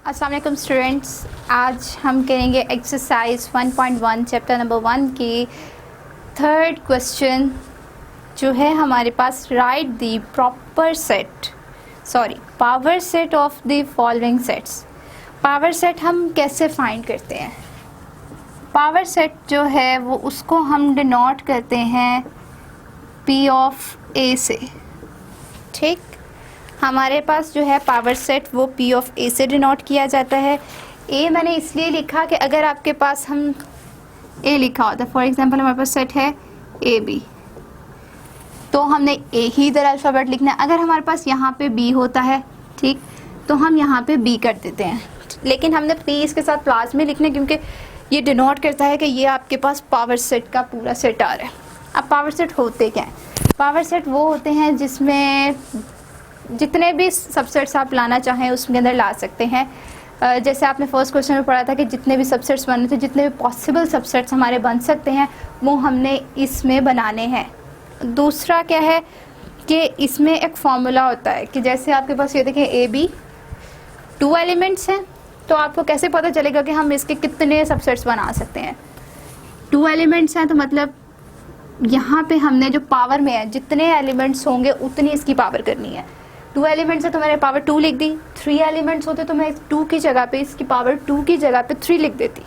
अस्सलाम वालेकुम स्टूडेंट्स, आज हम करेंगे एक्सरसाइज 1.1 चैप्टर नंबर 1 की थर्ड क्वेश्चन जो है हमारे पास। Write the power set of the following sets. Power set हम कैसे फाइंड करते हैं? पावर सेट जो है वो उसको हम डिनोट करते हैं P ऑफ A से। ठीक, हमारे पास जो है पावर सेट वो P ऑफ A से डिनोट किया जाता है। A मैंने इसलिए लिखा कि अगर आपके पास हम A लिखा होता, फॉर एग्जांपल हमारे पास सेट है AB, तो हमने A ही इधर अल्फ़ाबेट लिखना है। अगर हमारे पास यहाँ पे B होता है, ठीक, तो हम यहाँ पे B कर देते हैं, लेकिन हमने P इसके साथ प्लास में लिखना है क्योंकि ये डिनोट करता है कि ये आपके पास पावर सेट का पूरा सेट आ रहा है। अब पावर सेट होते क्या हैं? पावर सेट वो होते हैं जिसमें जितने भी सबसेट्स आप लाना चाहें उसके अंदर ला सकते हैं। जैसे आपने फर्स्ट क्वेश्चन में पढ़ा था कि जितने भी सबसेट्स बने थे, जितने भी पॉसिबल सबसेट्स हमारे बन सकते हैं वो हमने इसमें बनाने हैं। दूसरा क्या है कि इसमें एक फॉर्मूला होता है कि जैसे आपके पास ये देखें AB 2 एलिमेंट्स हैं, तो आपको कैसे पता चलेगा कि हम इसके कितने सबसेट्स बना सकते हैं? 2 एलिमेंट्स हैं तो मतलब यहाँ पे हमने जो पावर में है जितने एलिमेंट्स होंगे उतनी इसकी पावर करनी है। 2 एलिमेंट्स है तो मैंने पावर 2 लिख दी। 3 एलिमेंट्स होते तो मैं 2 की जगह पे इसकी पावर 2 की जगह पे 3 लिख देती।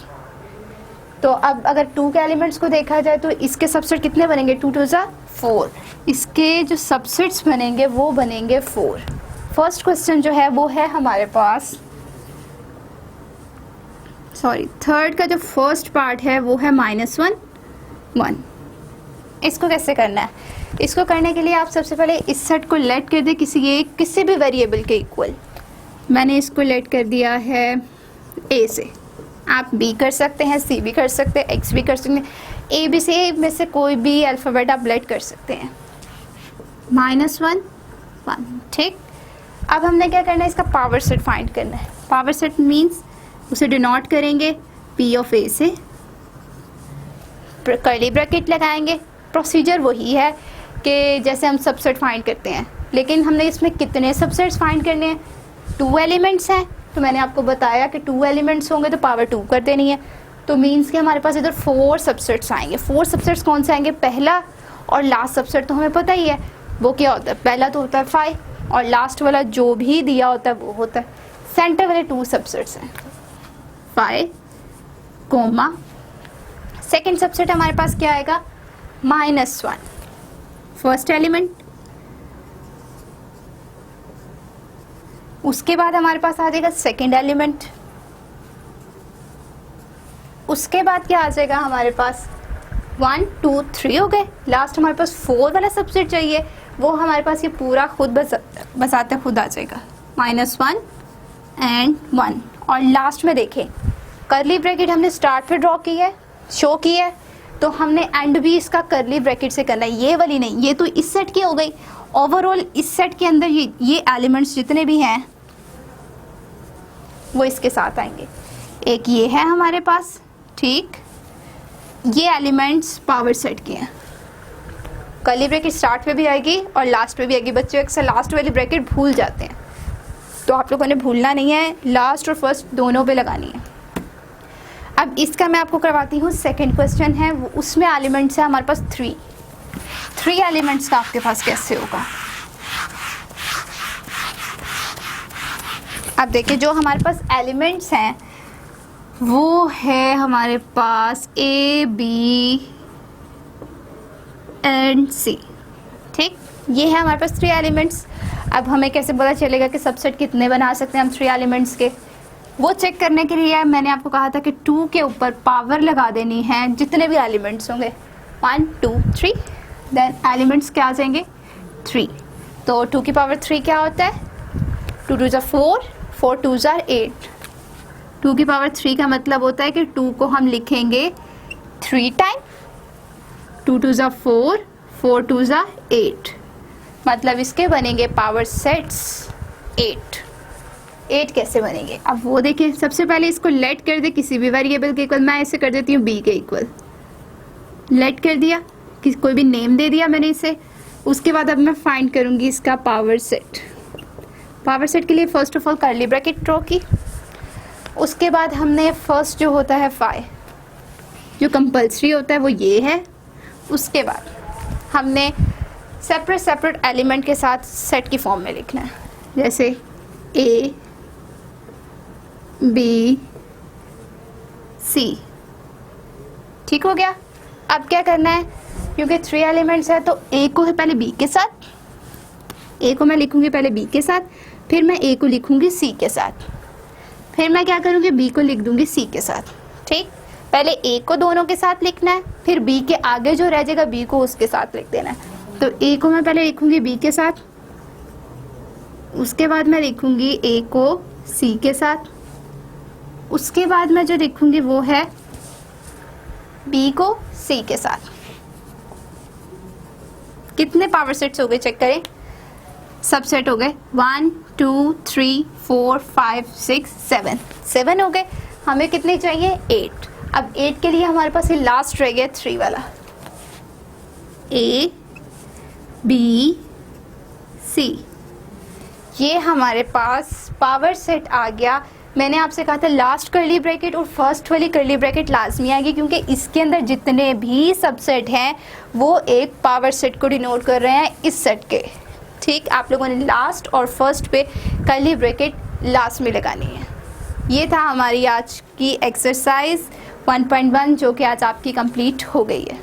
तो अब अगर 2 के एलिमेंट्स को देखा जाए तो इसके सबसेट कितने बनेंगे? 2 2 ज़ा 4। इसके जो सबसेट्स बनेंगे वो बनेंगे 4। फर्स्ट क्वेश्चन जो है वो है हमारे पास, थर्ड का जो फर्स्ट पार्ट है वो है -1 1। इसको कैसे करना है? इसको करने के लिए आप सबसे पहले इस सेट को लेट कर दे किसी भी वेरिएबल के इक्वल। मैंने इसको लेट कर दिया है A से। आप B कर सकते हैं, C भी कर सकते हैं, X भी कर सकते हैं, A B C में से कोई भी अल्फ़ाबेट आप लेट कर सकते हैं। -1 1, ठीक। अब हमने क्या करना है? इसका पावर सेट फाइंड करना है। पावर सेट मीन्स उसे डिनोट करेंगे P ऑफ A से, कर्ली ब्रैकेट लगाएंगे। प्रोसीजर वही है कि जैसे हम सबसेट फाइंड करते हैं, लेकिन हमने इसमें कितने सबसेट्स फाइंड करने हैं? 2 एलिमेंट्स हैं, तो मैंने आपको बताया कि 2 एलिमेंट्स होंगे तो पावर 2 कर देनी है। तो मीन्स कि हमारे पास इधर 4 सबसेट्स आएंगे। 4 सबसेट्स कौन से आएंगे? पहला और लास्ट सबसेट तो हमें पता ही है वो क्या होता है। पहला तो होता है 5 और लास्ट वाला जो भी दिया होता है वो होता है। सेंटर वाले 2 सबसेट्स हैं 5, सेकेंड सबसेट हमारे पास क्या आएगा? -1 फर्स्ट एलिमेंट। उसके बाद हमारे पास आ जाएगा सेकेंड एलिमेंट। उसके बाद क्या आ जाएगा हमारे पास? 1 2 3 हो गए। लास्ट हमारे पास 4 वाला सबसेट चाहिए, वो हमारे पास ये पूरा खुद बसाते खुद आ जाएगा। -1 एंड 1। और लास्ट में देखें कर्ली ब्रैकेट हमने स्टार्ट पे ड्रॉ की है, शो की है, तो हमने एंड भी इसका कर्ली ब्रैकेट से करना है, ये वाली नहीं। ये तो इस सेट की हो गई। ओवरऑल इस सेट के अंदर ये एलिमेंट्स जितने भी हैं वो इसके साथ आएंगे। एक ये है हमारे पास, ठीक, ये एलिमेंट्स पावर सेट के हैं। कर्ली ब्रैकेट स्टार्ट पे भी आएगी और लास्ट पे भी आएगी। बच्चे अक्सर लास्ट वाली ब्रैकेट भूल जाते हैं, तो आप लोगों ने भूलना नहीं है, लास्ट और फर्स्ट दोनों पे लगानी है। अब इसका मैं आपको करवाती हूँ। सेकंड क्वेश्चन है वो, उसमें एलिमेंट्स है हमारे पास 3 एलिमेंट्स का आपके पास कैसे होगा? अब देखिए जो हमारे पास एलिमेंट्स हैं वो है हमारे पास A B एंड C, ठीक। ये है हमारे पास 3 एलिमेंट्स। अब हमें कैसे पता चलेगा कि सबसेट कितने बना सकते हैं हम 3 एलिमेंट्स के? वो चेक करने के लिए मैंने आपको कहा था कि 2 के ऊपर पावर लगा देनी है जितने भी एलिमेंट्स होंगे। 1 2 3, देन एलिमेंट्स क्या आ जाएंगे? 3। तो 2 की पावर 3 क्या होता है? 2 2 ज़ा 4, 4 2 ज़ा 8। 2 की पावर 3 का मतलब होता है कि 2 को हम लिखेंगे 3 टाइम। 2 2 ज़ा 4, 4 2 ज़ा 8, मतलब इसके बनेंगे पावर सेट्स 8 कैसे बनेंगे? अब वो देखिए, सबसे पहले इसको लेट कर दे किसी भी वेरिएबल के इक्वल। मैं इसे कर देती हूँ B के इक्वल। लेट कर दिया, कोई भी नेम दे दिया मैंने इसे। उसके बाद अब मैं फाइंड करूँगी इसका पावर सेट। पावर सेट के लिए first of all curly bracket draw की। उसके बाद हमने फर्स्ट जो होता है 5 जो कंपल्सरी होता है वो ये है। उसके बाद हमने सेपरेट एलिमेंट के साथ सेट की फॉर्म में लिखना है, जैसे A B C। ठीक हो गया। अब क्या करना है, क्योंकि 3 एलिमेंट्स है तो A को है पहले B के साथ, A को मैं लिखूंगी पहले B के साथ, फिर मैं A को लिखूंगी C के साथ, फिर मैं क्या करूंगी B को लिख दूंगी C के साथ। ठीक, पहले A को दोनों के साथ लिखना है, फिर B के आगे जो रह जाएगा B को उसके साथ लिख देना है। तो A को मैं पहले लिखूंगी B के साथ, उसके बाद मैं लिखूंगी A को C के साथ, उसके बाद मैं जो लिखूंगी वो है B को C के साथ। कितने पावर सेट्स हो गए चेक करें, सबसेट हो गए 1 2 3 4 5 6 7 हो गए। हमें कितने चाहिए 8। अब 8 के लिए हमारे पास ये लास्ट रह गया 3 वाला, A B C। ये हमारे पास पावर सेट आ गया। मैंने आपसे कहा था लास्ट करली ब्रैकेट और फर्स्ट वाली करली ब्रैकेट लाजमी आएगी, क्योंकि इसके अंदर जितने भी सबसेट हैं वो एक पावर सेट को डिनोट कर रहे हैं इस सेट के। ठीक, आप लोगों ने लास्ट और फर्स्ट पे करली ब्रैकेट लास्ट में लगानी है। ये था हमारी आज की एक्सरसाइज 1.1 जो कि आज आपकी कंप्लीट हो गई है।